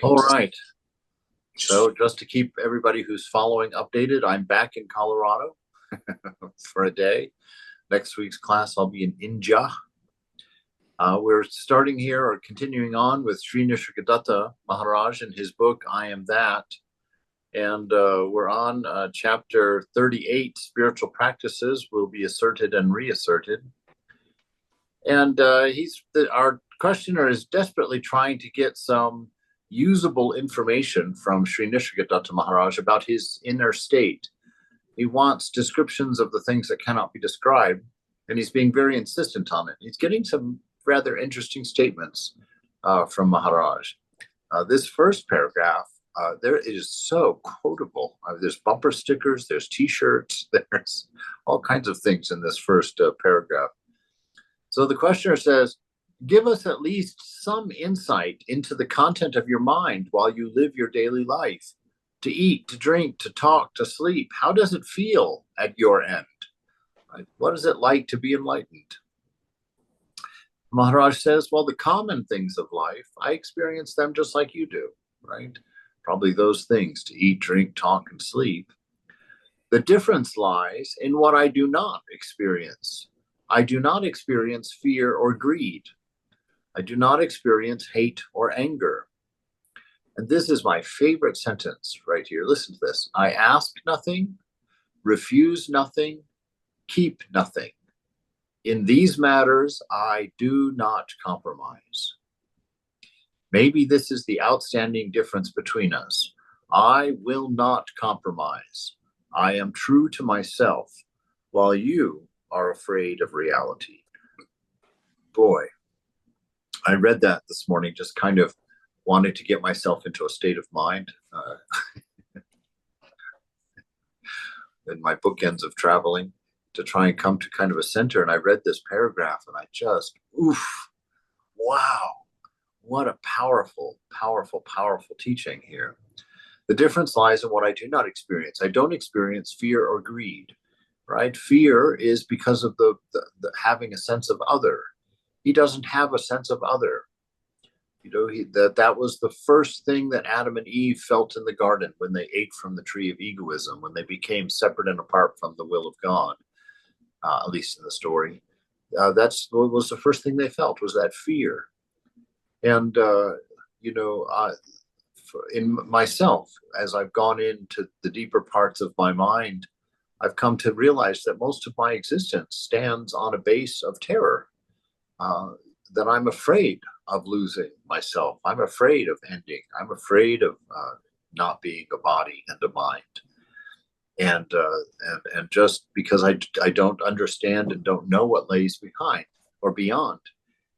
All right. So just to keep everybody who's following updated, I'm back in Colorado for a day. Next week's class, I'll be in India. We're starting here or continuing on with Sri Nisargadatta Maharaj and his book, I Am That. And we're on chapter 38, Spiritual Practices Will Be Asserted and Reasserted. And our questioner is desperately trying to get some usable information from Sri Nisargadatta Maharaj about his inner state. He wants descriptions of the things that cannot be described, and he's being very insistent on it. He's getting some rather interesting statements from Maharaj. This first paragraph, there it is so quotable. There's bumper stickers, there's T-shirts, there's all kinds of things in this first paragraph. So the questioner says, give us at least some insight into the content of your mind while you live your daily life. To eat, to drink, to talk, to sleep. How does it feel at your end? Right? What is it like to be enlightened? Maharaj says, well, the common things of life, I experience them just like you do, right? Probably those things, to eat, drink, talk, and sleep. The difference lies in what I do not experience. I do not experience fear or greed. I do not experience hate or anger. And this is my favorite sentence right here. Listen to this. I ask nothing, refuse nothing, keep nothing. In these matters, I do not compromise. Maybe this is the outstanding difference between us. I will not compromise. I am true to myself, while you are afraid of reality. Boy, I read that this morning, just kind of wanted to get myself into a state of mind in my bookends of traveling to try and come to kind of a center. And I read this paragraph and I just, wow, what a powerful, powerful, powerful teaching here. The difference lies in what I do not experience. I don't experience fear or greed, right? Fear is because of the having a sense of other. He doesn't have a sense of other. You know, that was the first thing that Adam and Eve felt in the garden when they ate from the tree of egoism, when they became separate and apart from the will of God, at least in the story. That's what was the first thing they felt, was that fear. And, in myself, as I've gone into the deeper parts of my mind, I've come to realize that most of my existence stands on a base of terror, that I'm afraid of losing myself. I'm afraid of ending. I'm afraid of not being a body and a mind. And just because I don't understand and don't know what lays behind or beyond.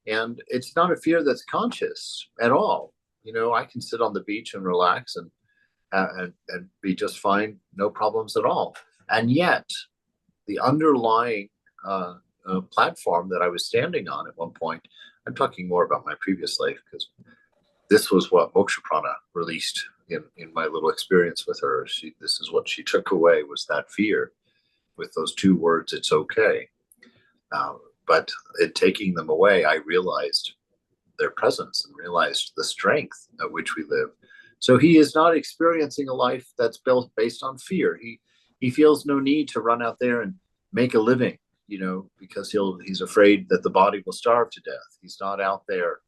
And it's not a fear that's conscious at all. You know, I can sit on the beach and relax and be just fine, no problems at all. And yet, the underlying platform that I was standing on at one point, I'm talking more about my previous life because this was what Moksha Prana released in my little experience with her. This is what she took away, was that fear with those two words, it's okay. But in taking them away, I realized their presence and realized the strength at which we live. So he is not experiencing a life that's built based on fear. He feels no need to run out there and make a living, you know, because he's afraid that the body will starve to death. He's not out there,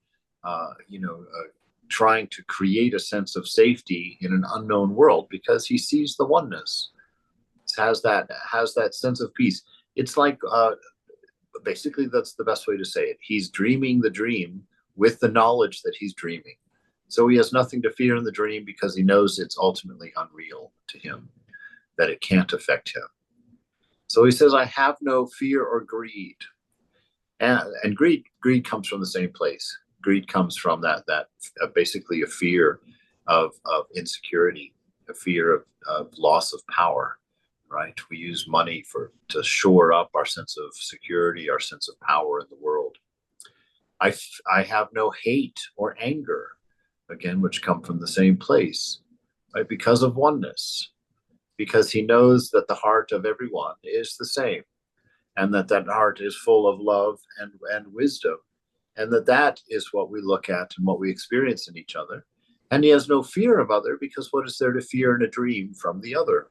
trying to create a sense of safety in an unknown world, because he sees the oneness. Has that sense of peace. It's like basically that's the best way to say it. He's dreaming the dream with the knowledge that he's dreaming. So he has nothing to fear in the dream because he knows it's ultimately unreal to him, that it can't affect him. So he says, I have no fear or greed. And greed comes from the same place. Greed comes from that basically a fear of insecurity, a fear of loss of power, right? We use money to shore up our sense of security, our sense of power in the world. I have no hate or anger, again, which come from the same place, right? Because of oneness, because he knows that the heart of everyone is the same, and that heart is full of love and wisdom, and that is what we look at and what we experience in each other. And he has no fear of other, because what is there to fear in a dream from the other?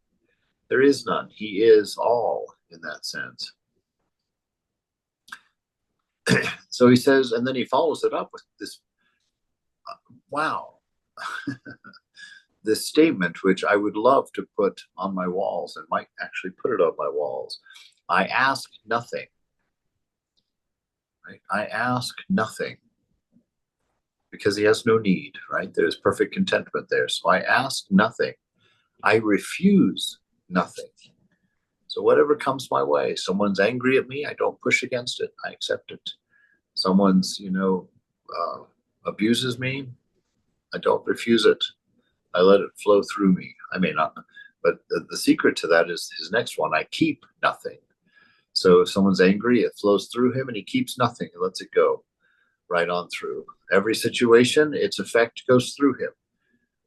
There is none. He is all in that sense. So he says, and then he follows it up with this, wow, this statement, which I would love to put on my walls, and might actually put it on my walls. I ask nothing. Right? I ask nothing, because he has no need, right? There's perfect contentment there. So I ask nothing. I refuse nothing. So whatever comes my way, someone's angry at me, I don't push against it. I accept it. Someone's, abuses me, I don't refuse it. I let it flow through me. I may not, but the secret to that is his next one. I keep nothing. So if someone's angry, it flows through him and he keeps nothing. He lets it go right on through. Every situation, its effect goes through him,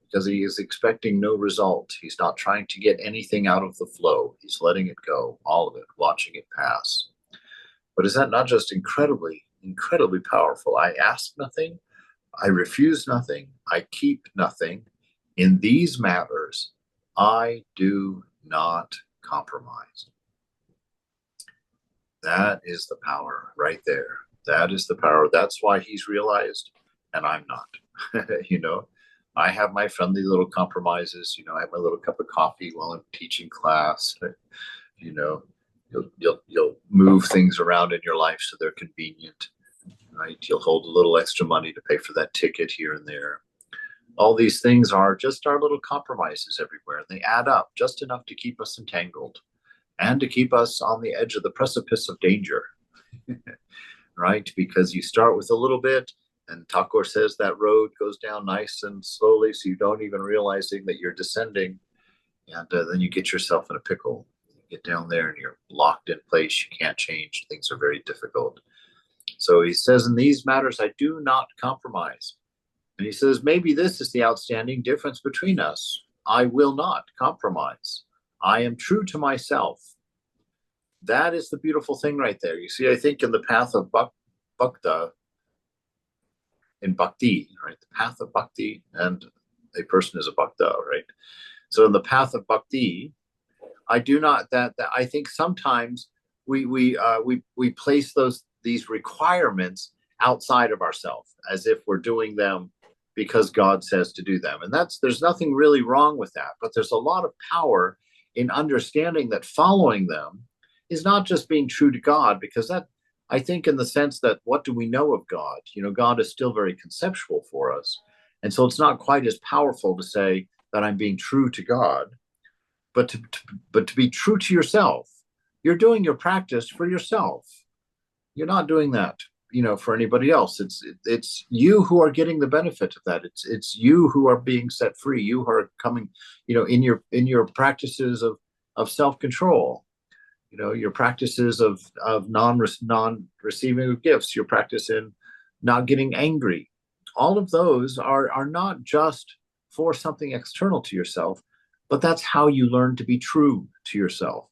because he is expecting no result. He's not trying to get anything out of the flow. He's letting it go, all of it, watching it pass. But is that not just incredibly, incredibly powerful? I ask nothing, I refuse nothing, I keep nothing. In these matters, I do not compromise. That is the power right there. That is the power. That's why he's realized, and I'm not. I have my friendly little compromises. I have my little cup of coffee while I'm teaching class. You'll move things around in your life so they're convenient, right? You'll hold a little extra money to pay for that ticket here and there. All these things are just our little compromises everywhere. They add up just enough to keep us entangled and to keep us on the edge of the precipice of danger, right? Because you start with a little bit, and Thakur says that road goes down nice and slowly, so you don't even realizing that you're descending. And then you get yourself in a pickle. You get down there and you're locked in place. You can't change. Things are very difficult. So he says, in these matters, I do not compromise. And he says, maybe this is the outstanding difference between us. I will not compromise. I am true to myself. That is the beautiful thing right there. You see, I think in the path of bhakta, in bhakti, right? The path of bhakti, and a person is a bhakta, right? So in the path of bhakti, I do not that I think sometimes we place these requirements outside of ourselves, as if we're doing them because God says to do them. And there's nothing really wrong with that, but there's a lot of power in understanding that following them is not just being true to God, because that, I think, in the sense that what do we know of God? God is still very conceptual for us. And so it's not quite as powerful to say that I'm being true to God, but to be true to yourself. You're doing your practice for yourself. You're not doing that, for anybody else. It's you who are getting the benefit of that. It's you who are being set free. You who are coming, in your practices of self-control. Your practices of non-receiving of gifts, your practice in not getting angry. All of those are not just for something external to yourself, but that's how you learn to be true to yourself,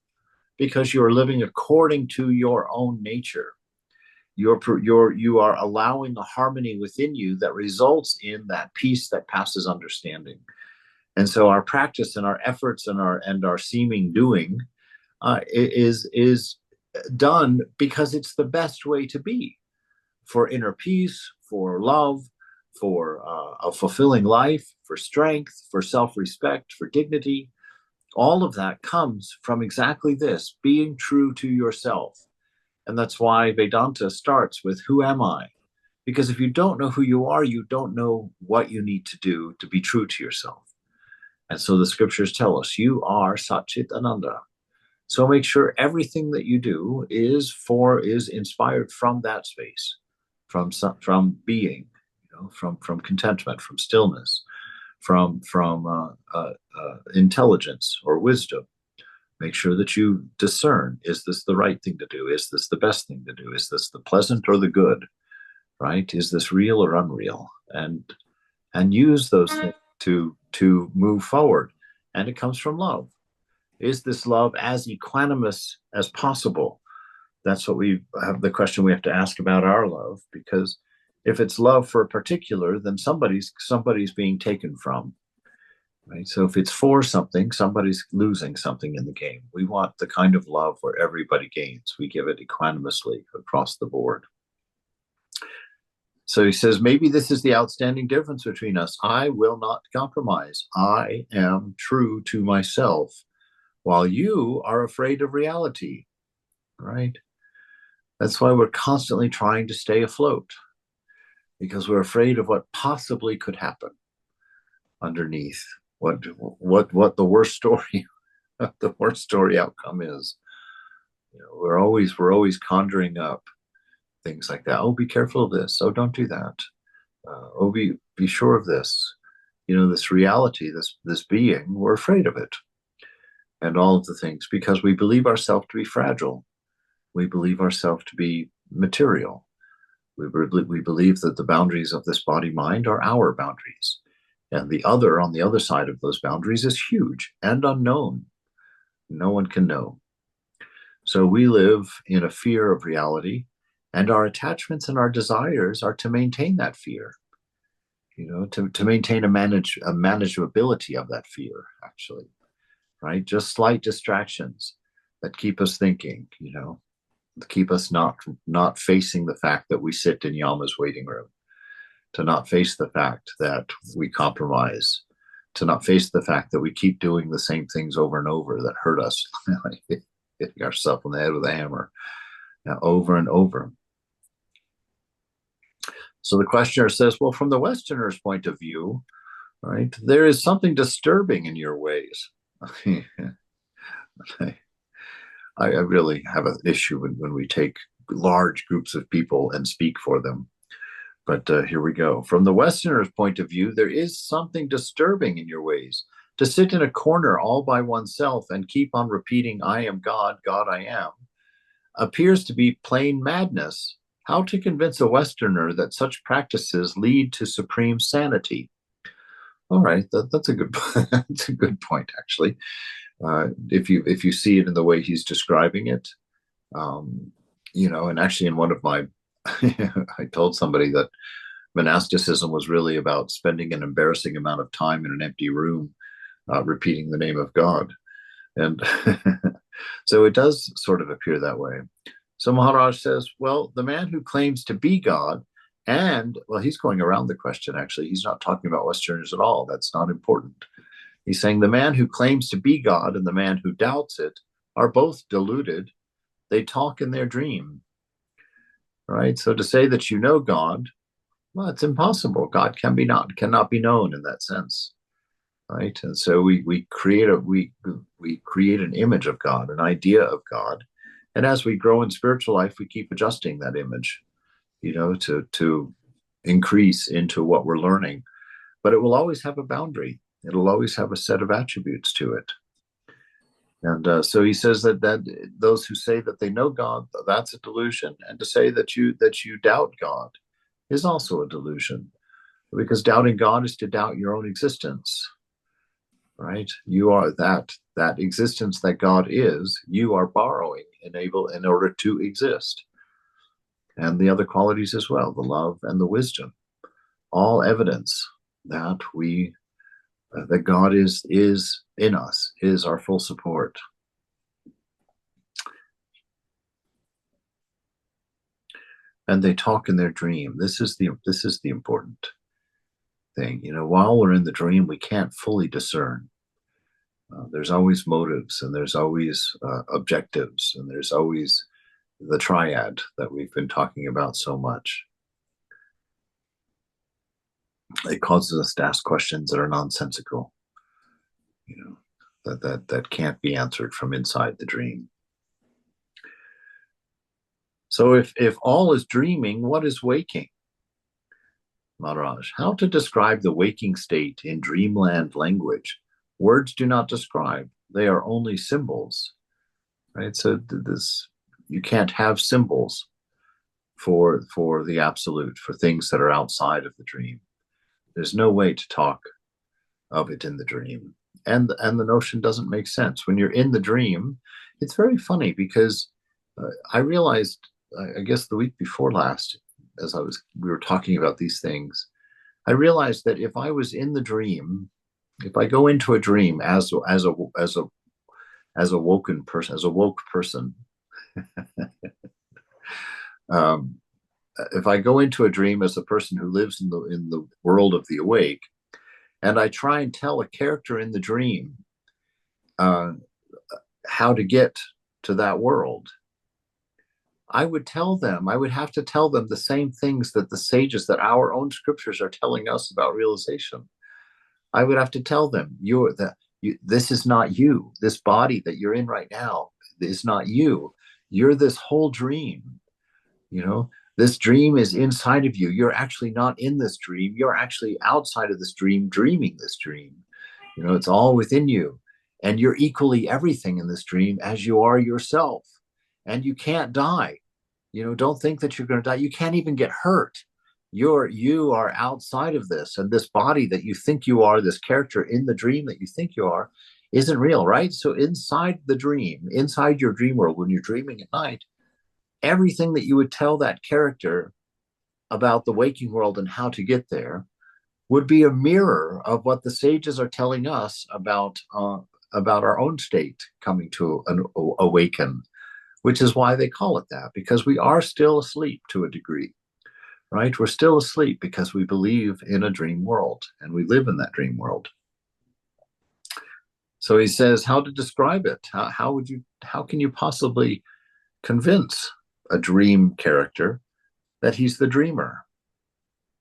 because you're living according to your own nature. You are allowing a harmony within you that results in that peace that passes understanding. And so our practice and our efforts and our seeming doing is done because it's the best way to be, for inner peace, for love, for a fulfilling life, for strength, for self-respect, for dignity. All of that comes from exactly this, being true to yourself. And that's why Vedanta starts with, who am I? Because if you don't know who you are, you don't know what you need to do to be true to yourself. And so the scriptures tell us, you are Satchit Ananda. So make sure everything that you do is inspired from that space, from being, from contentment, from stillness, from intelligence or wisdom. Make sure that you discern, is this the right thing to do? Is this the best thing to do? Is this the pleasant or the good? Right? Is this real or unreal? And use those things to move forward. And it comes from love. Is this love as equanimous as possible? That's what we have, the question we have to ask about our love, because If it's love for a particular, then somebody's being taken from. Right? So if it's for something, somebody's losing something in the game. We want the kind of love where everybody gains. We give it equanimously across the board. So he says, maybe this is the outstanding difference between us. I will not compromise. I am true to myself, while you are afraid of reality, right? That's why we're constantly trying to stay afloat, because we're afraid of what possibly could happen underneath. What the worst story, the worst story outcome is. We're always conjuring up things like that. Oh, be careful of this. Oh, don't do that. Oh, be sure of this. This reality, this being, we're afraid of it, and all of the things, because we believe ourselves to be fragile. We believe ourselves to be material. We believe that the boundaries of this body-mind are our boundaries, and the other on the other side of those boundaries is huge and unknown. No one can know. So we live in a fear of reality, and our attachments and our desires are to maintain that fear, to maintain a manageability of that fear, actually, right? Just slight distractions that keep us thinking, to keep us not facing the fact that we sit in Yama's waiting room, to not face the fact that we compromise, to not face the fact that we keep doing the same things over and over that hurt us, like hitting ourselves on the head with a hammer, over and over. So the questioner says, well, from the Westerner's point of view, right, there is something disturbing in your ways. I really have an issue when we take large groups of people and speak for them. But here we go. From the Westerner's point of view, there is something disturbing in your ways. To sit in a corner all by oneself and keep on repeating, I am God, God I am, appears to be plain madness. How to convince a Westerner that such practices lead to supreme sanity? All right, that's a good that's a good point, actually. If you see it in the way he's describing it, and actually in one of my, I told somebody that monasticism was really about spending an embarrassing amount of time in an empty room, repeating the name of God, and so it does sort of appear that way. So Maharaj says, well, the man who claims to be God, and, well, he's going around the question, actually. He's not talking about Westerners at all. That's not important. He's saying the man who claims to be God and the man who doubts it are both deluded. They talk in their dream, right? So to say that you know God, well, it's impossible. God cannot be known in that sense, right? And so we create an image of God, an idea of God. And as we grow in spiritual life, we keep adjusting that image, to increase into what we're learning. But it will always have a boundary. It'll always have a set of attributes to it. And so he says that those who say that they know God, that's a delusion. And to say that you doubt God is also a delusion, because doubting God is to doubt your own existence, right? You are that existence that God is, you are borrowing in order to exist. And the other qualities as well, the love and the wisdom, all evidence that that God is in us, is our full support. And they talk in their dream. This is the important thing. While we're in the dream, we can't fully discern. There's always motives, and there's always objectives, and there's always the triad that we've been talking about so much. It causes us to ask questions that are nonsensical, that can't be answered from inside the dream. So if all is dreaming, what is waking? Maharaj, how to describe the waking state in dreamland language? Words do not describe; they are only symbols, right? So you can't have symbols for the absolute, for things that are outside of the dream. There's no way to talk of it in the dream, and the notion doesn't make sense. When you're in the dream, it's very funny, because I realized, I guess the week before last, we were talking about these things, I realized that if I was in the dream, if I go into a dream as a woken person, as a woke person, um, if I go into a dream as a person who lives in the world of the awake, and I try and tell a character in the dream uh, how to get to that world, I would have to tell them the same things that the sages, that our own scriptures are telling us about realization. I would have to tell them, this is not you. This body that you're in right now is not you. You're this whole dream. You know, this dream is inside of you. You're actually not in this dream. You're actually outside of this dream, dreaming this dream. You know, it's all within you. And you're equally everything in this dream as you are yourself. And you can't die. You know, don't think that you're going to die. You can't even get hurt. You are outside of this, and this body that you think you are, this character in the dream that you think you are, isn't real, right? So inside the dream, inside your dream world, when you're dreaming at night, everything that you would tell that character about the waking world and how to get there would be a mirror of what the sages are telling us about our own state coming to awaken, which is why they call it that, because we are still asleep to a degree, right? We're still asleep because we believe in a dream world and we live in that dream world. So he says, how to describe it? How can you possibly convince a dream character that he's the dreamer?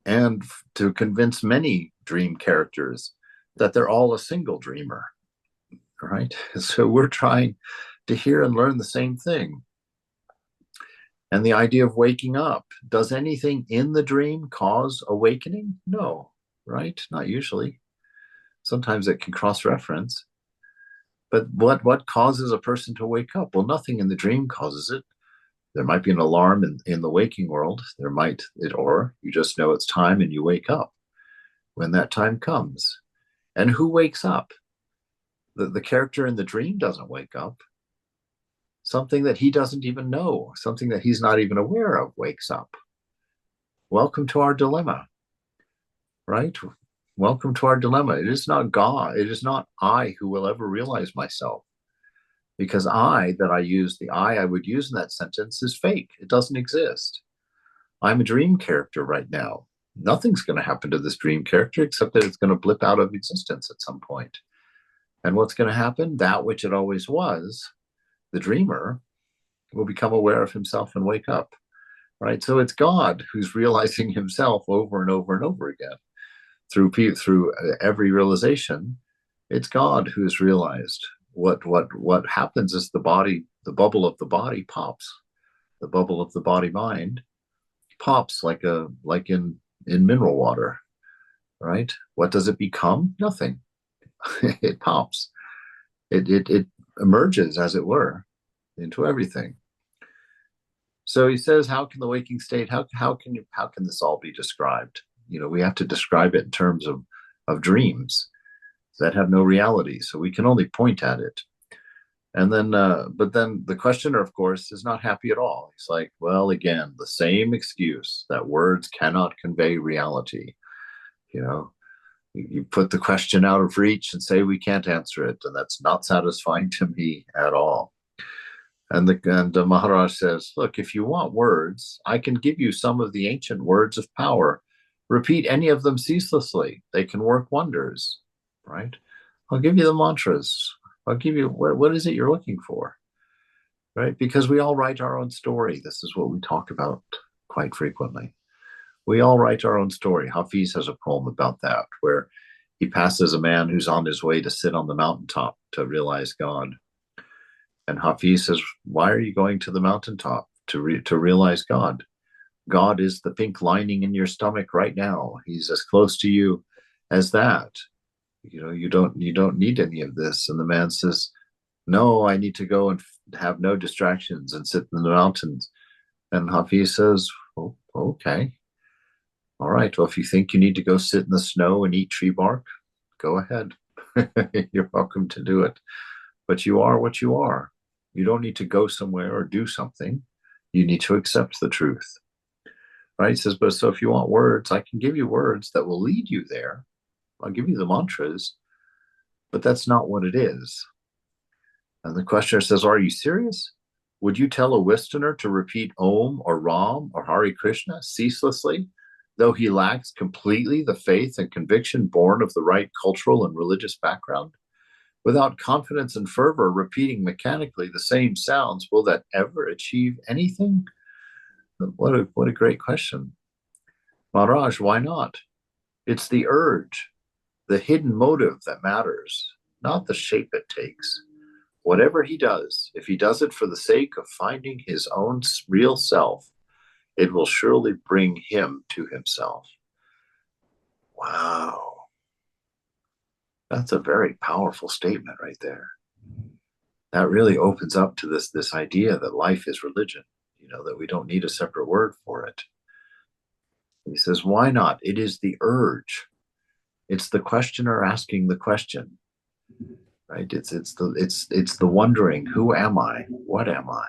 And to convince many dream characters that they're all a single dreamer, right? So we're trying to hear and learn the same thing. And the idea of waking up, does anything in the dream cause awakening? No, right? Not usually. Sometimes it can cross-reference. But what causes a person to wake up? Well, nothing in the dream causes it. There might be an alarm in the waking world. Or you just know it's time and you wake up when that time comes. And who wakes up? The character in the dream doesn't wake up. Something that he doesn't even know, something that he's not even aware of, wakes up. Welcome to our dilemma, right? Welcome to our dilemma. It is not God. It is not I who will ever realize myself. Because the I would use in that sentence is fake. It doesn't exist. I'm a dream character right now. Nothing's going to happen to this dream character except that it's going to blip out of existence at some point. And what's going to happen? That which it always was, the dreamer, will become aware of himself and wake up, right? So it's God who's realizing himself over and over and over again through every realization. It's God who's realized. What happens is the bubble of the body pops. The bubble of the body mind pops like in mineral water, right? What does it become? Nothing. It pops. It emerges, as it were, into everything. So he says, how can the waking state, how can this all be described? You know, we have to describe it in terms of dreams that have no reality. So we can only point at it. And then, but then the questioner, of course, is not happy at all. He's like, well, again, the same excuse that words cannot convey reality. You know, you put the question out of reach and say we can't answer it, and that's not satisfying to me at all. And the Maharaj says, look, if you want words, I can give you some of the ancient words of power. Repeat any of them ceaselessly. They can work wonders, right? I'll give you the mantras. I'll give you, what is it you're looking for, right? Because we all write our own story. This is what we talk about quite frequently. We all write our own story. Hafiz has a poem about that, where he passes a man who's on his way to sit on the mountaintop to realize God. And Hafiz says, why are you going to the mountaintop? To realize God. God is the pink lining in your stomach right now. He's as close to you as that. You know, you don't need any of this. And the man says, no, I need to go and have no distractions and sit in the mountains. And Hafiz says, oh, okay. All right. Well, if you think you need to go sit in the snow and eat tree bark, go ahead. You're welcome to do it. But you are what you are. You don't need to go somewhere or do something. You need to accept the truth. right? He says, but so if you want words, I can give you words that will lead you there. I'll give you the mantras, but that's not what it is. And the questioner says, are you serious? Would you tell a Westerner to repeat Om or Ram or Hare Krishna ceaselessly, though he lacks completely the faith and conviction born of the right cultural and religious background? Without confidence and fervor, repeating mechanically the same sounds, will that ever achieve anything? What a great question. Maharaj, why not? It's the urge, the hidden motive that matters, not the shape it takes. Whatever he does, if he does it for the sake of finding his own real self, it will surely bring him to himself. Wow. That's a very powerful statement right there. That really opens up to this idea that life is religion, that we don't need a separate word for it. He says, why not? It is the urge. It's the questioner asking the question, right? It's the wondering, who am I? What am I?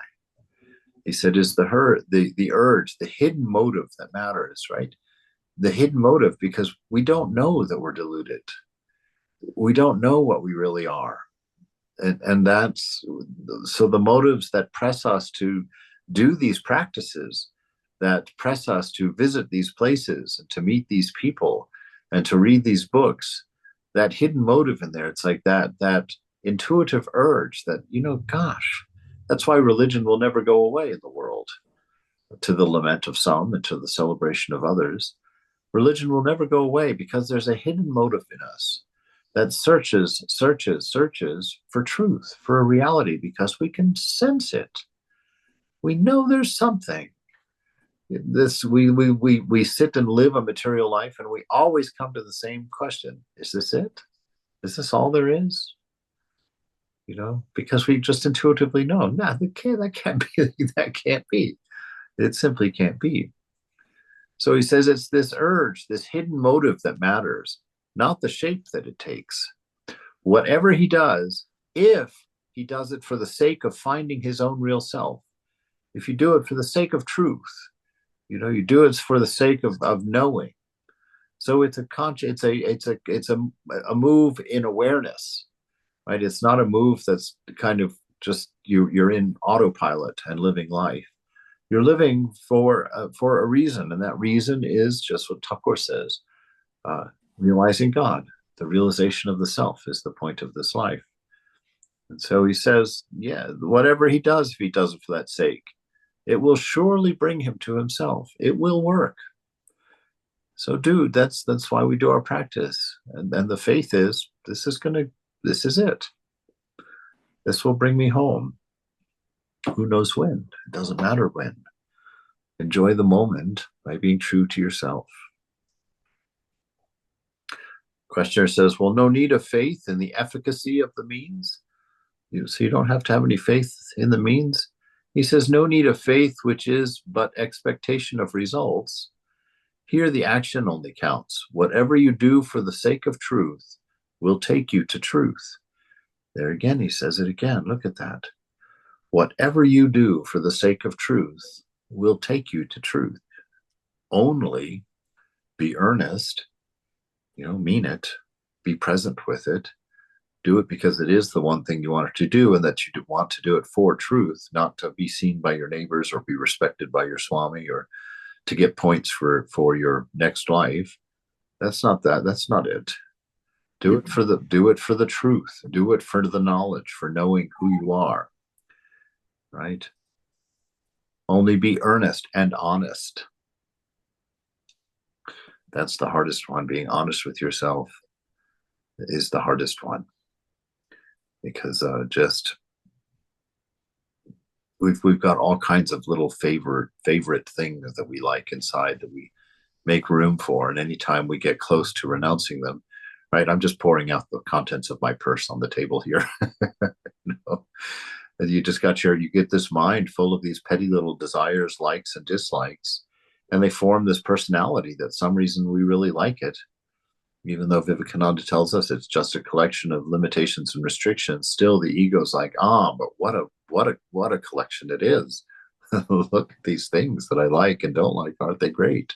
He said, is the urge, the hidden motive that matters, right? The hidden motive, because we don't know that we're deluded. We don't know what we really are. And that's, so the motives that press us to do these practices, that press us to visit these places and to meet these people and to read these books, that hidden motive in there, it's like that intuitive urge that, gosh, that's why religion will never go away in the world, to the lament of some and to the celebration of others. Religion will never go away because there's a hidden motive in us that searches for truth, for a reality, because we can sense it. We know there's something. We sit and live a material life, and we always come to the same question: is this it? Is this all there is? Because we just intuitively know, no, that can't be. That can't be. It simply can't be. So he says it's this urge, this hidden motive that matters, not the shape that it takes. Whatever he does, if he does it for the sake of finding his own real self, if you do it for the sake of truth, you do it for the sake of knowing. So it's a move in awareness, right? It's not a move that's kind of just you're in autopilot and living life. You're living for a reason, and that reason is just what Thakur says: realizing God. The realization of the self is the point of this life. And so he says, yeah, whatever he does, if he does it for that sake, it will surely bring him to himself. It will work. So, dude, that's why we do our practice. And the faith is, this is it. This will bring me home. Who knows when? It doesn't matter when. Enjoy the moment by being true to yourself. Questioner says, well, no need of faith in the efficacy of the means. So you don't have to have any faith in the means. He says, no need of faith, which is but expectation of results. Here the action only counts. Whatever you do for the sake of truth will take you to truth. There again, he says it again. Look at that. Whatever you do for the sake of truth will take you to truth. Only be earnest, mean it, be present with it, do it because it is the one thing you want to do, and that you want to do it for truth, not to be seen by your neighbors or be respected by your Swami or to get points for your next life. That's not it. Do it for the truth. Do it for the knowledge, for knowing who you are. Right? Only be earnest and honest. That's the hardest one. Being honest with yourself is the hardest one, because we've got all kinds of little favorite things that we like inside that we make room for, and anytime we get close to renouncing them, right? I'm just pouring out the contents of my purse on the table here. And you just you get this mind full of these petty little desires, likes and dislikes, and they form this personality that some reason we really like it. Even though Vivekananda tells us it's just a collection of limitations and restrictions, still the ego's like, but what a collection it is. look at these things that I like and don't like. Aren't they great?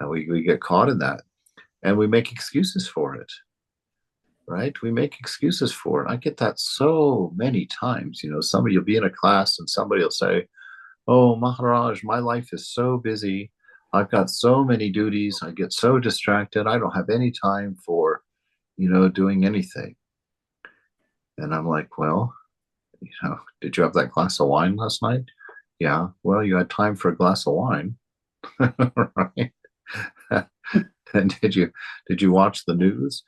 And we get caught in that, and we make excuses for it, right? We make excuses for it. I get that so many times. Somebody will be in a class and somebody will say, "Oh, Maharaj, my life is so busy. I've got so many duties. I get so distracted. I don't have any time for, doing anything." And I'm like, well, did you have that glass of wine last night? Yeah. Well, you had time for a glass of wine, right? And did you watch the news?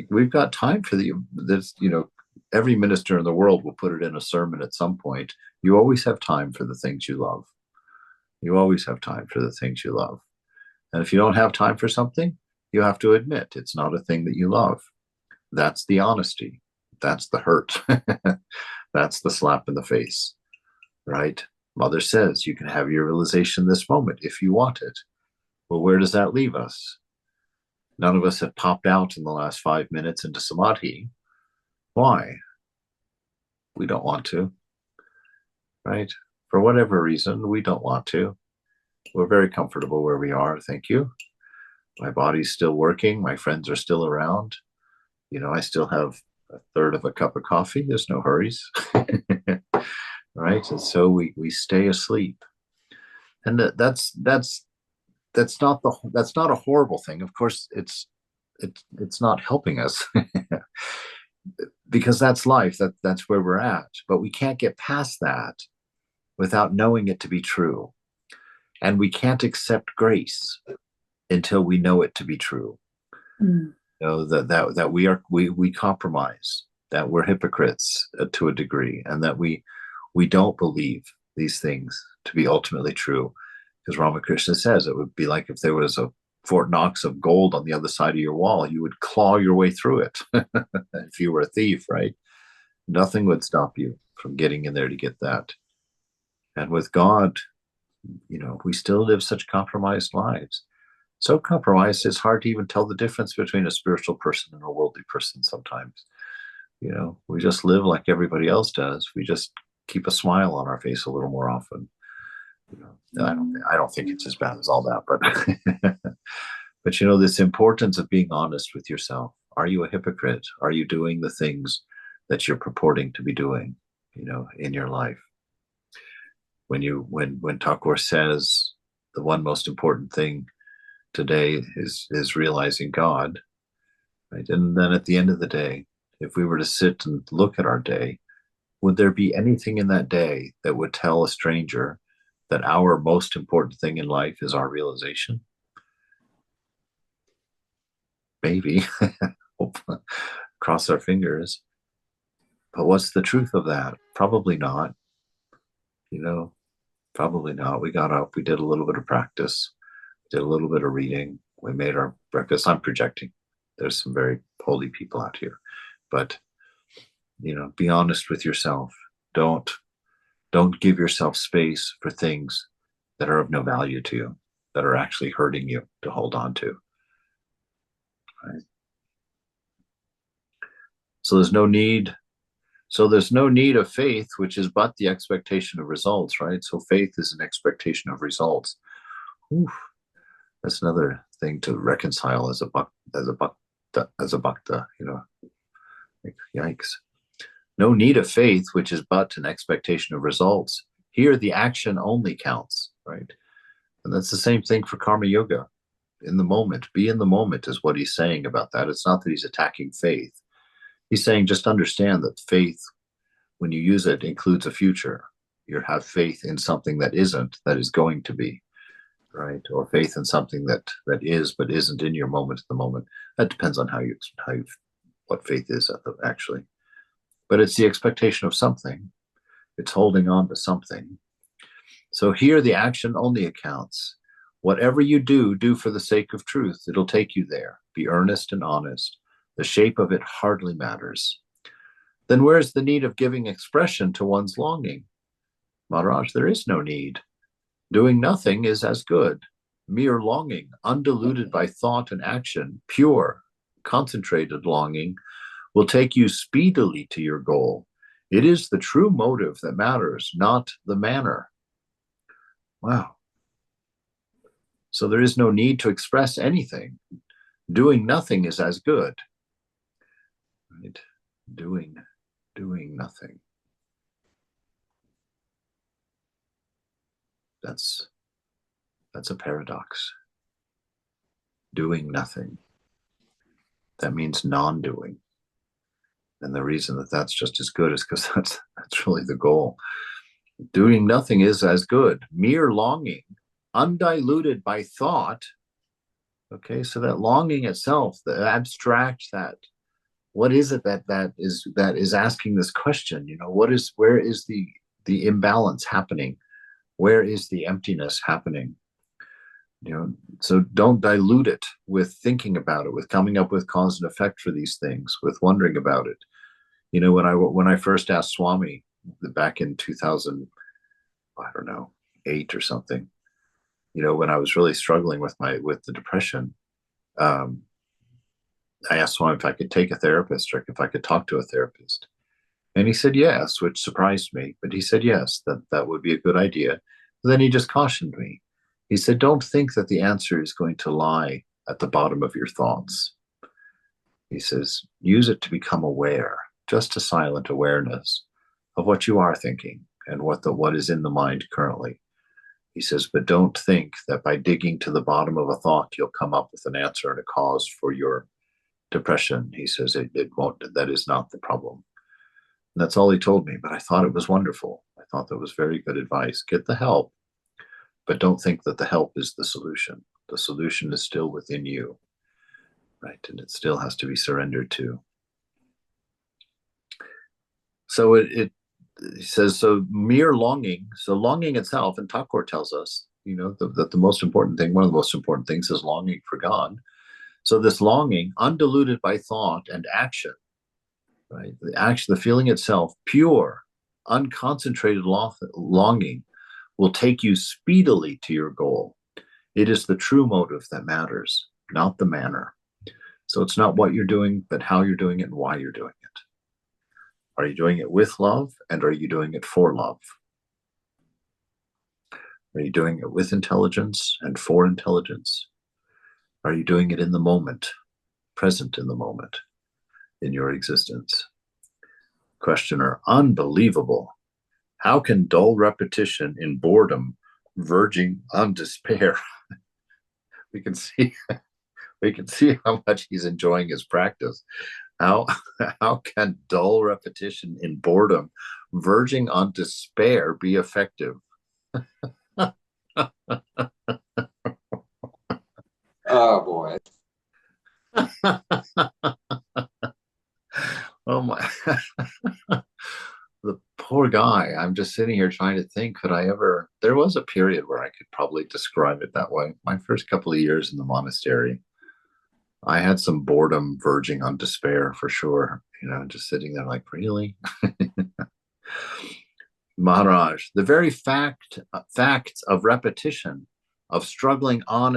We've got time for this. Every minister in the world will put it in a sermon at some point. You always have time for the things you love. You always have time for the things you love. And if you don't have time for something, you have to admit it's not a thing that you love. That's the honesty. That's the hurt. That's the slap in the face, right? Mother says you can have your realization this moment if you want it. Well, where does that leave us? None of us have popped out in the last 5 minutes into samadhi. Why? We don't want to, right? For whatever reason, we don't want to. We're very comfortable where we are. Thank you. My body's still working. My friends are still around. I still have a third of a cup of coffee. There's no hurries, right? And so we stay asleep, and that's not a horrible thing. Of course, it's not helping us because that's life. That's where we're at. But we can't get past that without knowing it to be true, and we can't accept grace until we know it to be true. That we compromise, that we're hypocrites to a degree, and that we don't believe these things to be ultimately true. Because Ramakrishna says it would be like if there was a Fort Knox of gold on the other side of your wall, you would claw your way through it. If you were a thief, right? Nothing would stop you from getting in there to get that. And with God, we still live such compromised lives. So compromised, it's hard to even tell the difference between a spiritual person and a worldly person sometimes. We just live like everybody else does. We just keep a smile on our face a little more often. I don't think it's as bad as all that, but but this importance of being honest with yourself. Are you a hypocrite? Are you doing the things that you're purporting to be doing, in your life? When Thakur says the one most important thing today is realizing God, right? And then at the end of the day, if we were to sit and look at our day, would there be anything in that day that would tell a stranger that our most important thing in life is our realization? Maybe. Cross our fingers. But what's the truth of that? Probably not. Probably not. We got up, we did a little bit of practice, did a little bit of reading, we made our breakfast. I'm projecting. There's some very holy people out here. But, be honest with yourself. Don't give yourself space for things that are of no value to you, that are actually hurting you to hold on to. Right? So there's no need of faith, which is but the expectation of results, right? So faith is an expectation of results. Oof, that's another thing to reconcile as a bhakta, yikes. No need of faith, which is but an expectation of results. Here, the action only counts, right? And that's the same thing for karma yoga. In the moment, be in the moment is what he's saying about that. It's not that he's attacking faith. He's saying just understand that faith, when you use it, includes a future. You have faith in something that is going to be, right? Or faith in something that is but isn't in your moment at the moment. That depends on what faith is actually. But it's the expectation of something. It's holding on to something. So here the action only accounts. Whatever you do for the sake of truth. It'll take you there. Be earnest and honest. The shape of it hardly matters. Then where's the need of giving expression to one's longing? Maharaj, there is no need. Doing nothing is as good. Mere longing, undiluted by thought and action, pure, concentrated longing, will take you speedily to your goal It is the true motive that matters, not the manner. Wow. So there is no need to express anything. Doing nothing is as good. Right? Doing nothing. That's a paradox. Doing nothing. That means non-doing. And the reason that that's just as good is because that's really the goal. Doing nothing is as good. Mere longing, undiluted by thought. Okay, so that longing itself, the abstract, that what is it that is asking this question? You know, where is the imbalance happening? Where is the emptiness happening? You know, so don't dilute it with thinking about it, with coming up with cause and effect for these things, with wondering about it. You know, when I first asked Swami back in 2000, I don't know, 8 or something, you know, when I was really struggling with the depression, um, I asked Swami if I could take a therapist or if I could talk to a therapist. And he said yes, which surprised me, but he said yes, that would be a good idea. But then he just cautioned me. He said, don't think that the answer is going to lie at the bottom of your thoughts. He says, use it to become aware, just a silent awareness of what you are thinking and what is in the mind currently. He says, but don't think that by digging to the bottom of a thought, you'll come up with an answer and a cause for your depression. He says, it won't, that is not the problem. And that's all he told me, but I thought it was wonderful. I thought that was very good advice. Get the help, but don't think that the help is the solution. The solution is still within you, right? And it still has to be surrendered to. So it says, so mere longing, so longing itself, and Thakur tells us, you know, that the most important thing, one of the most important things is longing for God. So this longing, undiluted by thought and action, right? The feeling itself, pure, unconcentrated longing, will take you speedily to your goal. It is the true motive that matters, not the manner. So it's not what you're doing, but how you're doing it and why you're doing it. Are you doing it with love, and are you doing it for love? Are you doing it with intelligence and for intelligence? Are you doing it in the moment, present in the moment, in your existence? Questioner, unbelievable. How can dull repetition in boredom verging on despair? we can see how much he's enjoying his practice. How can dull repetition in boredom verging on despair be effective? Oh boy. Oh my. The poor guy. I'm just sitting here trying to think, there was a period where I could probably describe it that way. My first couple of years in the monastery, I had some boredom verging on despair for sure. You know, just sitting there like, really? Maharaj, the very facts of repetition, of struggling on,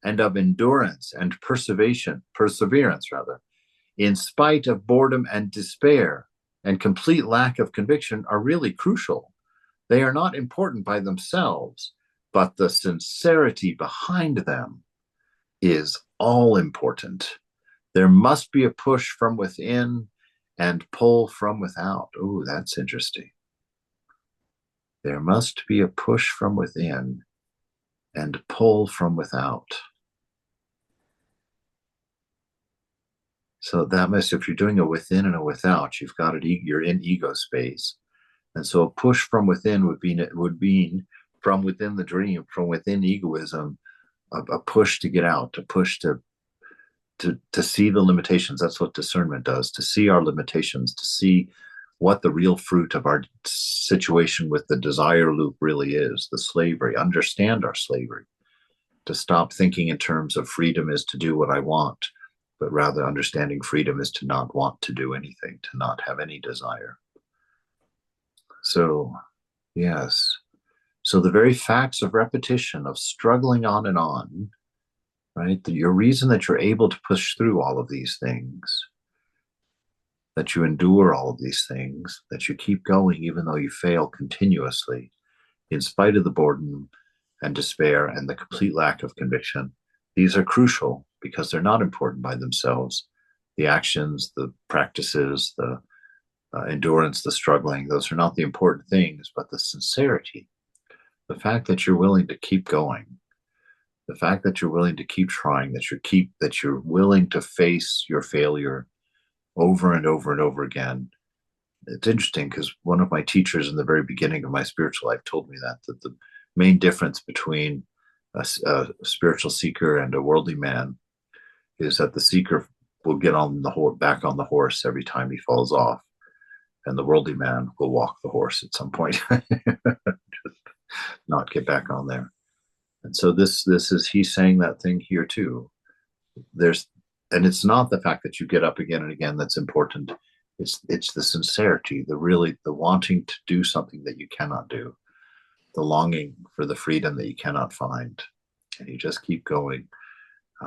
and of endurance and perseverance rather, in spite of boredom and despair and complete lack of conviction are really crucial. They are not important by themselves, but the sincerity behind them is all important. There must be a push from within and pull from without. Oh, that's interesting. There must be a push from within and pull from without. So that means if you're doing a within and a without, you've got it. You're in ego space, and so a push from within would mean from within the dream, from within egoism, a push to get out, a push to see the limitations. That's what discernment does, to see our limitations, to see what the real fruit of our situation with the desire loop really is, the slavery, understand our slavery, to stop thinking in terms of freedom is to do what I want, but rather understanding freedom is to not want to do anything, to not have any desire. So, yes. So the very facts of repetition, of struggling on, right? Your reason that you're able to push through all of these things, that you endure all of these things, that you keep going even though you fail continuously, in spite of the boredom and despair and the complete lack of conviction. These are crucial because they're not important by themselves. The actions, the practices, the endurance, the struggling, those are not the important things, but the sincerity, the fact that you're willing to keep going, the fact that you're willing to keep trying, that you're willing to face your failure over and over and over again. It's interesting because one of my teachers in the very beginning of my spiritual life told me that the main difference between a spiritual seeker and a worldly man is that the seeker will get on back on the horse every time he falls off, and the worldly man will walk the horse at some point, not get back on there. And so this is, he's saying that thing here too. And it's not the fact that you get up again and again that's important. It's the sincerity, the wanting to do something that you cannot do, the longing for the freedom that you cannot find, and you just keep going.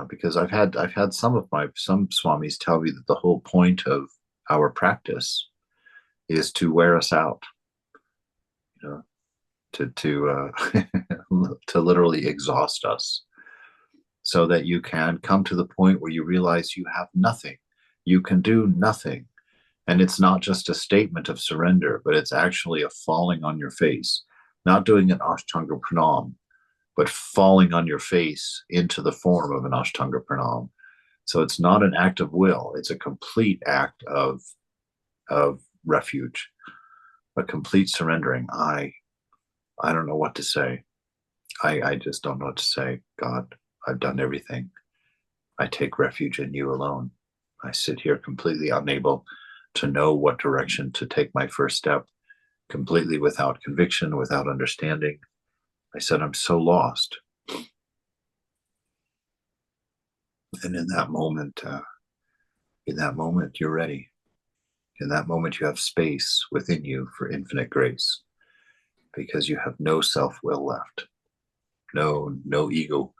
Because I've had some swamis tell me that the whole point of our practice is to wear us out, you know, to literally exhaust us, so that you can come to the point where you realize you have nothing, you can do nothing. And it's not just a statement of surrender, but it's actually a falling on your face, not doing an Ashtanga Pranam, but falling on your face into the form of an Ashtanga Pranam. So it's not an act of will, it's a complete act of refuge, a complete surrendering. I don't know what to say. I just don't know what to say. God, I've done everything. I take refuge in you alone. I sit here completely unable to know what direction to take my first step, completely without conviction, without understanding. I said, I'm so lost. And in that moment, you're ready. In that moment, you have space within you for infinite grace, because you have no self-will left, no ego,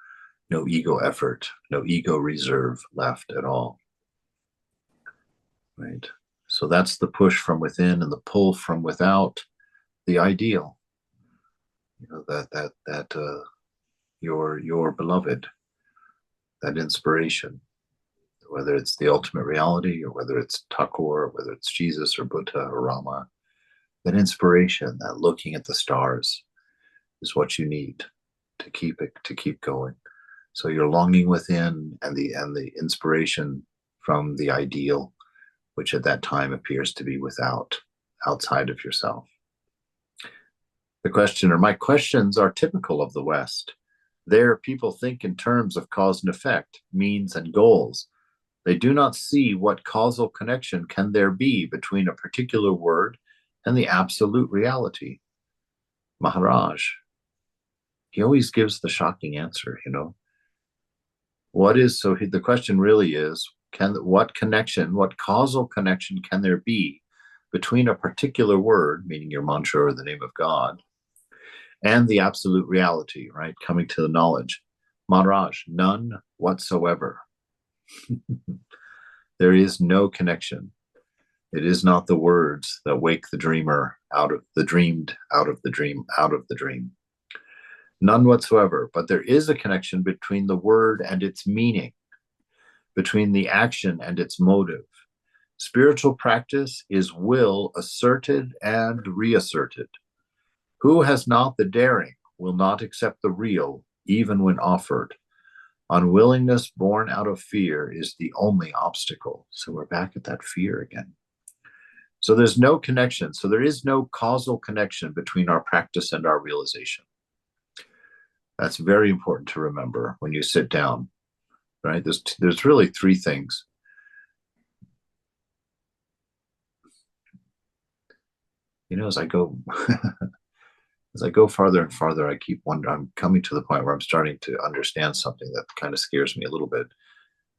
no ego effort, no ego reserve left at all. Right? So that's the push from within and the pull from without, the ideal. You know, that your beloved, that inspiration, whether it's the ultimate reality or whether it's Thakur, or whether it's Jesus or Buddha or Rama, that inspiration, that looking at the stars, is what you need to keep going. So your longing within and the inspiration from the ideal, which at that time appears to be outside of yourself. My questions are typical of the West. There, people think in terms of cause and effect, means and goals. They do not see what causal connection can there be between a particular word and the absolute reality. Maharaj, he always gives the shocking answer, you know. The question really is, what causal connection can there be between a particular word, meaning your mantra or the name of God, and the absolute reality, right? Coming to the knowledge. Maharaj, none whatsoever. There is no connection. It is not the words that wake the dreamer out of the dream. None whatsoever. But there is a connection between the word and its meaning, between the action and its motive. Spiritual practice is will asserted and reasserted. Who has not the daring will not accept the real, even when offered. Unwillingness born out of fear is the only obstacle. So we're back at that fear again. So there's no connection. So there is no causal connection between our practice and our realization. That's very important to remember when you sit down, right? There's really three things. You know, as I go farther and farther, I keep wondering, I'm coming to the point where I'm starting to understand something that kind of scares me a little bit.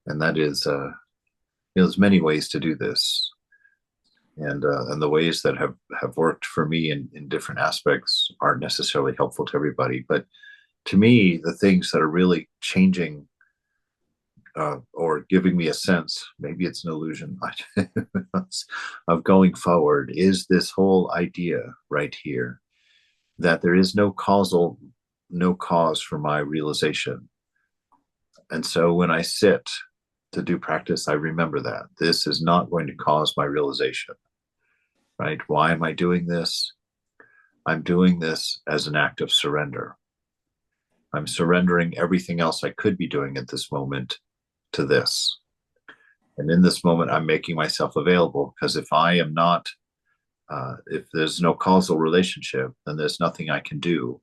And that is, there's many ways to do this. And the ways that have worked for me in different aspects aren't necessarily helpful to everybody. But to me, the things that are really changing or giving me a sense, maybe it's an illusion, of going forward, is this whole idea right here that there is no cause for my realization. And so when I sit to do practice, I remember that this is not going to cause my realization, right? Why am I doing this? I'm doing this as an act of surrender. I'm surrendering everything else I could be doing at this moment to this. And in this moment, I'm making myself available, because if I am not, if there's no causal relationship, then there's nothing I can do.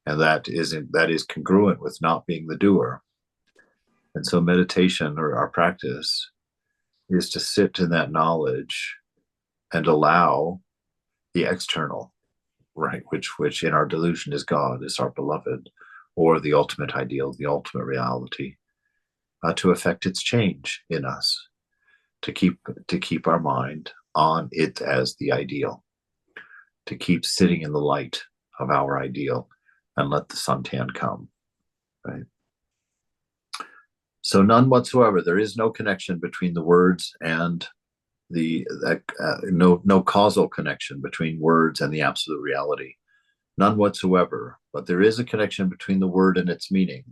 And that is congruent with not being the doer. And so meditation, or our practice, is to sit in that knowledge and allow the external, right, which in our delusion is God, is our beloved, or the ultimate ideal, the ultimate reality, to affect its change in us, to keep our mind on it as the ideal, to keep sitting in the light of our ideal and let the suntan come, right? So none whatsoever. There is no connection between the words and no causal connection between words and the absolute reality. None whatsoever. But there is a connection between the word and its meaning.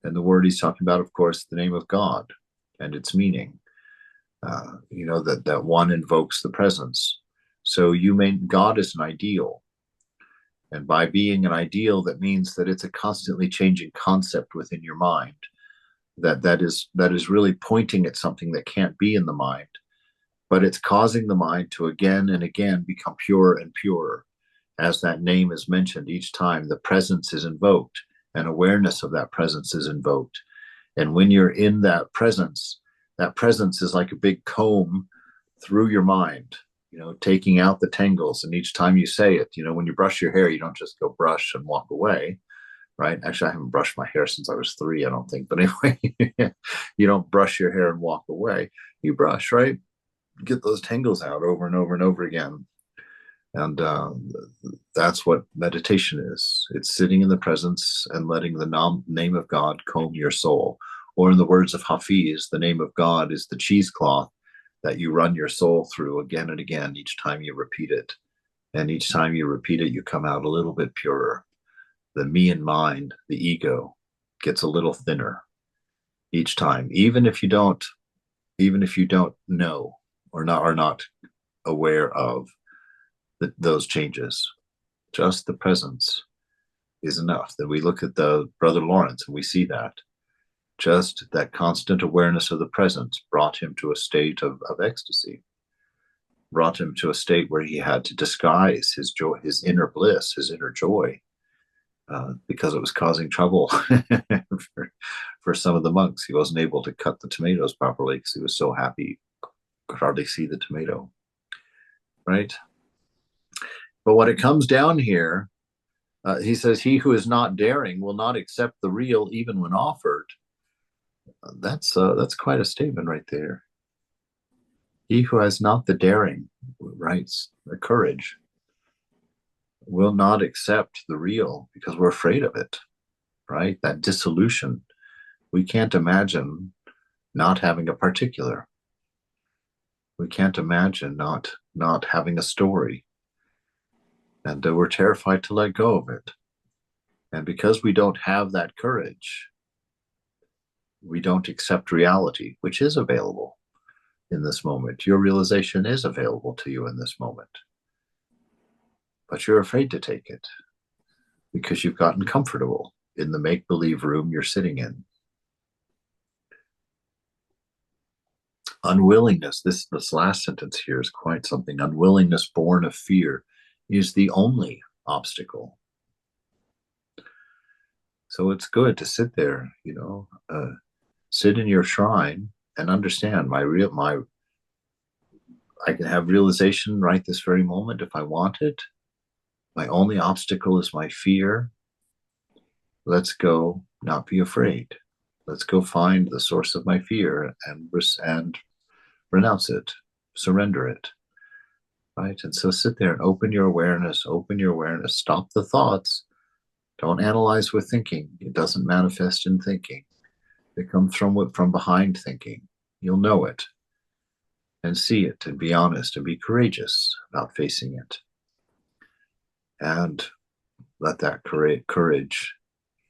And the word he's talking about, of course, the name of God and its meaning. That one invokes the presence. So God is an ideal. And by being an ideal, that means that it's a constantly changing concept within your mind. That is really pointing at something that can't be in the mind, but it's causing the mind to again and again become purer and purer. As that name is mentioned, each time the presence is invoked, and awareness of that presence is invoked. And when you're in that presence is like a big comb through your mind, taking out the tangles. And each time you say it, when you brush your hair, you don't just go brush and walk away, right? Actually, I haven't brushed my hair since I was 3, I don't think. But anyway, you don't brush your hair and walk away. You brush, right? Get those tangles out over and over and over again. And that's what meditation is. It's sitting in the presence and letting the name of God comb your soul. Or in the words of Hafiz, the name of God is the cheesecloth that you run your soul through again and again each time you repeat it. And each time you repeat it, you come out a little bit purer. The me and mind, the ego, gets a little thinner each time, even if you don't know or are not aware of those changes. Just the presence is enough. That we look at the Brother Lawrence and we see that just that constant awareness of the presence brought him to a state of ecstasy, brought him to a state where he had to disguise his joy, his inner bliss, his inner joy, because it was causing trouble for some of the monks. He wasn't able to cut the tomatoes properly because he was so happy he could hardly see the tomato, right? But when it comes down here, he says, he who is not daring will not accept the real even when offered. That's quite a statement right there. He who has not the daring, right, the courage, will not accept the real because we're afraid of it, right? That dissolution. We can't imagine not having a particular. We can't imagine not having a story. And we're terrified to let go of it. And because we don't have that courage, we don't accept reality, which is available in this moment. Your realization is available to you in this moment. But you're afraid to take it because you've gotten comfortable in the make-believe room you're sitting in. Unwillingness, this last sentence here is quite something. Unwillingness born of fear is the only obstacle. So it's good to sit there, sit in your shrine and understand I can have realization right this very moment if I want it. My only obstacle is my fear. Let's go not be afraid. Let's go find the source of my fear and renounce it, surrender it, right? And so sit there and open your awareness, stop the thoughts. Don't analyze with thinking. It doesn't manifest in thinking. It comes from behind thinking. You'll know it and see it and be honest and be courageous about facing it. And let that courage,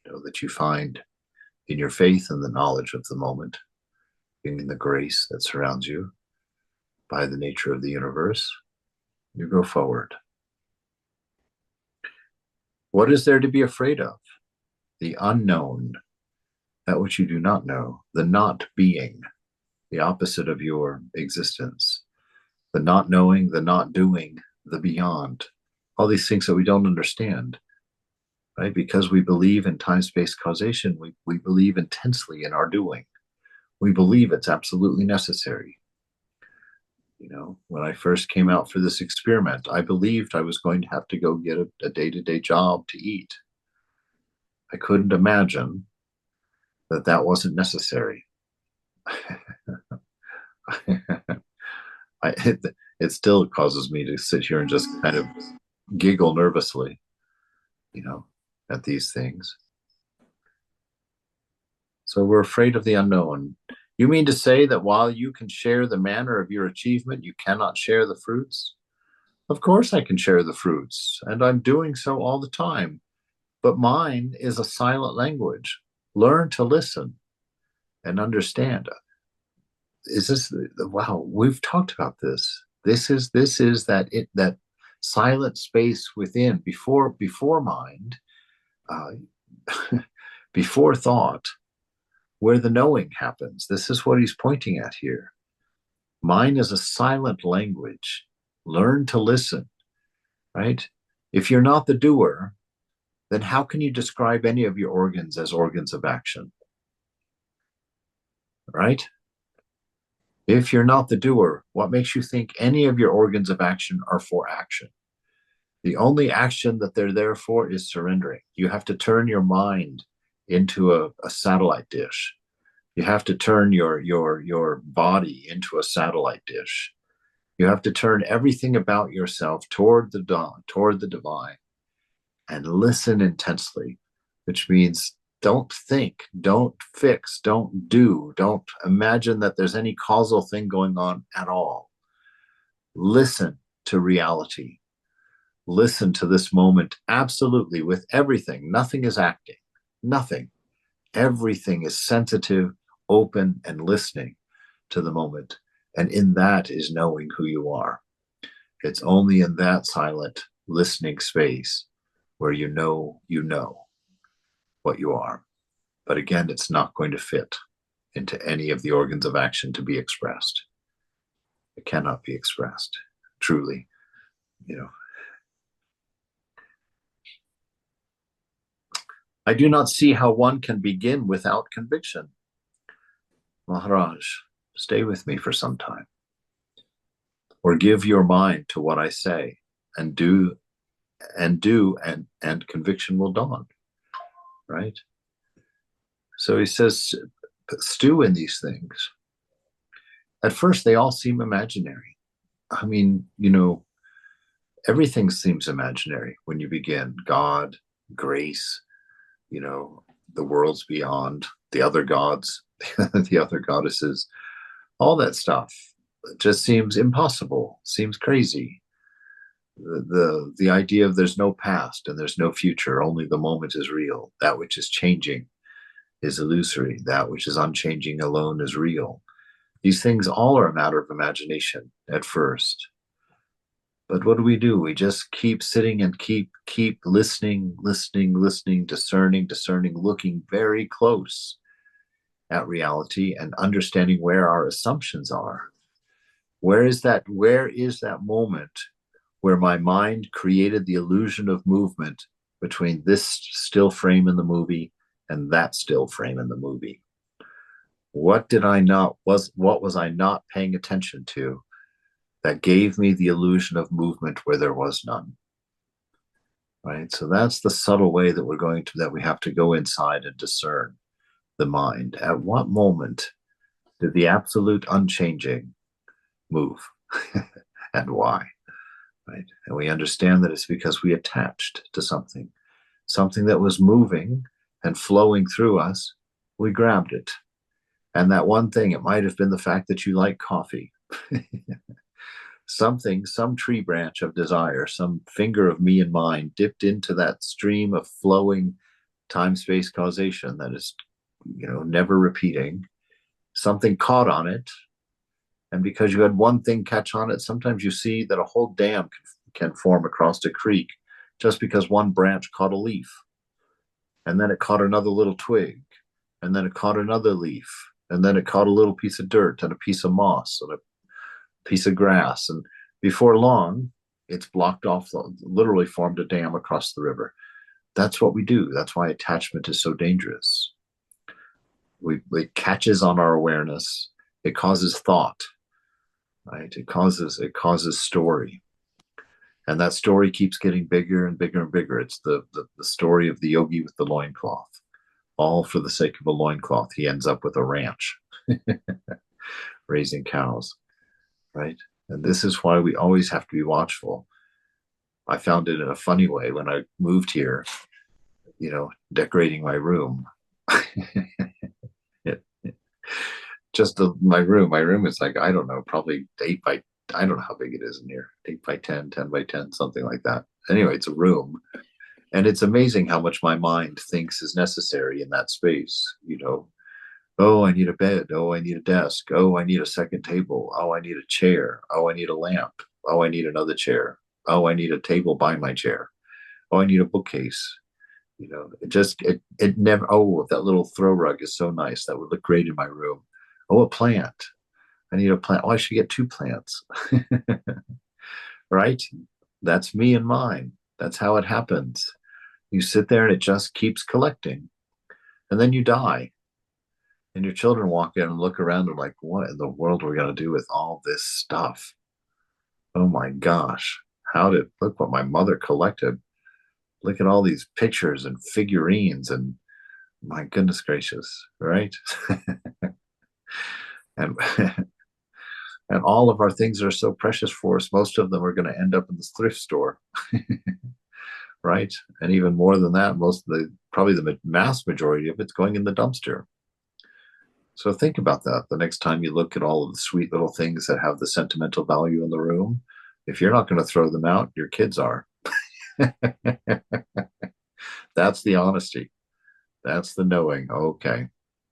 that you find in your faith and the knowledge of the moment, in the grace that surrounds you by the nature of the universe, you go forward. What is there to be afraid of? The unknown, that which you do not know, the not being, the opposite of your existence, the not knowing, the not doing, the beyond, all these things that we don't understand, right? Because we believe in time-space causation, we believe intensely in our doing. We believe it's absolutely necessary. When I first came out for this experiment, I believed I was going to have to go get a day-to-day job to eat. I couldn't imagine that wasn't necessary. It still causes me to sit here and just kind of giggle nervously, at these things. So we're afraid of the unknown. You mean to say that while you can share the manner of your achievement, you cannot share the fruits? Of course I can share the fruits, and I'm doing so all the time. But mine is a silent language. Learn to listen and understand. Wow, we've talked about this. This is that silent space within, before mind, before thought, where the knowing happens. This is what he's pointing at here. Mine is a silent language. Learn to listen, right? If you're not the doer, then how can you describe any of your organs as organs of action? Right? If you're not the doer, what makes you think any of your organs of action are for action? The only action that they're there for is surrendering. You have to turn your mind into a satellite dish. You have to turn your body into a satellite dish. You have to turn everything about yourself toward the dawn, toward the divine, and listen intensely, which means don't think, don't fix, don't do, don't imagine that there's any causal thing going on at all. Listen to reality. Listen to this moment absolutely with everything. Nothing is acting. Nothing. Everything is sensitive, open, and listening to the moment. And in that is knowing who you are. It's only in that silent listening space where you know what you are. But again, it's not going to fit into any of the organs of action to be expressed. It cannot be expressed, truly, I do not see how one can begin without conviction. Maharaj, stay with me for some time. Or give your mind to what I say, and conviction will dawn. Right? So he says, stew in these things. At first, they all seem imaginary. I mean, everything seems imaginary when you begin. God, grace, the worlds beyond, the other gods, the other goddesses, all that stuff just seems impossible, seems crazy. The idea of there's no past and there's no future, only the moment is real. That which is changing is illusory. That which is unchanging alone is real. These things all are a matter of imagination at first. But what do? We just keep sitting and keep listening, discerning, looking very close at reality and understanding where our assumptions are. Where is that moment where my mind created the illusion of movement between this still frame in the movie and that still frame in the movie? What was I not paying attention to that gave me the illusion of movement where there was none? Right? So that's the subtle way that we have to go inside and discern the mind. At what moment did the absolute unchanging move and why? Right? And we understand that it's because we attached to something that was moving and flowing through us. We grabbed it And that one thing, it might have been the fact that you like coffee. Something, some tree branch of desire, some finger of me and mine dipped into that stream of flowing time-space causation that is, never repeating. Something caught on it. And because you had one thing catch on it, sometimes you see that a whole dam can form across a creek just because one branch caught a leaf. And then it caught another little twig. And then it caught another leaf. And then it caught a little piece of dirt and a piece of moss and a piece of grass. And before long, it's blocked off, literally formed a dam across the river. That's what we do. That's why attachment is so dangerous. It catches on our awareness. It causes thought, right? It causes story. And that story keeps getting bigger and bigger and bigger. It's the story of the yogi with the loincloth. All for the sake of a loincloth, he ends up with a ranch raising cows, right? And this is why we always have to be watchful. I found it in a funny way when I moved here, decorating my room. My room. My room is like, I don't know, probably I don't know how big it is in here, 8 by 10, 10 by 10, something like that. Anyway, it's a room. And it's amazing how much my mind thinks is necessary in that space. Oh, I need a bed. Oh, I need a desk. Oh, I need a second table. Oh, I need a chair. Oh, I need a lamp. Oh, I need another chair. Oh, I need a table by my chair. Oh, I need a bookcase. It never, oh, that little throw rug is so nice. That would look great in my room. Oh, a plant. I need a plant. Oh, I should get 2 plants. Right? That's me and mine. That's how it happens. You sit there and it just keeps collecting. And then you die. And your children walk in and look around and like, what in the world are we going to do with all this stuff? Oh my gosh. Look what my mother collected. Look at all these pictures and figurines and my goodness gracious, right? and and all of our things are so precious for us. Most of them are going to end up in the thrift store. Right? And even more than that, probably the mass majority of it's going in the dumpster. So think about that the next time you look at all of the sweet little things that have the sentimental value in the room. If you're not going to throw them out, your kids are. That's the honesty. That's the knowing. Okay,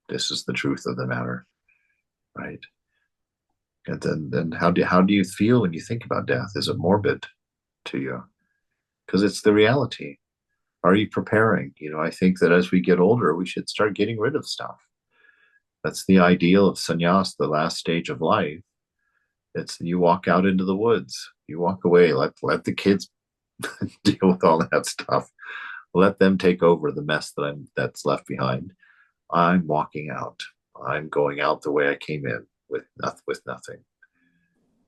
this is the truth of the matter, right? And then how do you feel when you think about death? Is it morbid to you? Because it's the reality. Are you preparing? I think that as we get older, we should start getting rid of stuff. That's the ideal of sannyas, the last stage of life. It's you walk out into the woods, you walk away, let the kids deal with all that stuff. Let them take over the mess that's left behind. I'm walking out. I'm going out the way I came in with nothing.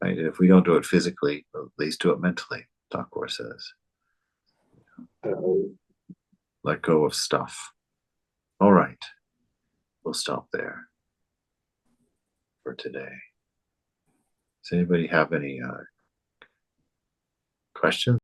Right? And if we don't do it physically, at least do it mentally. Thakur says, let go of stuff. All right, we'll stop there for today. Does anybody have any questions?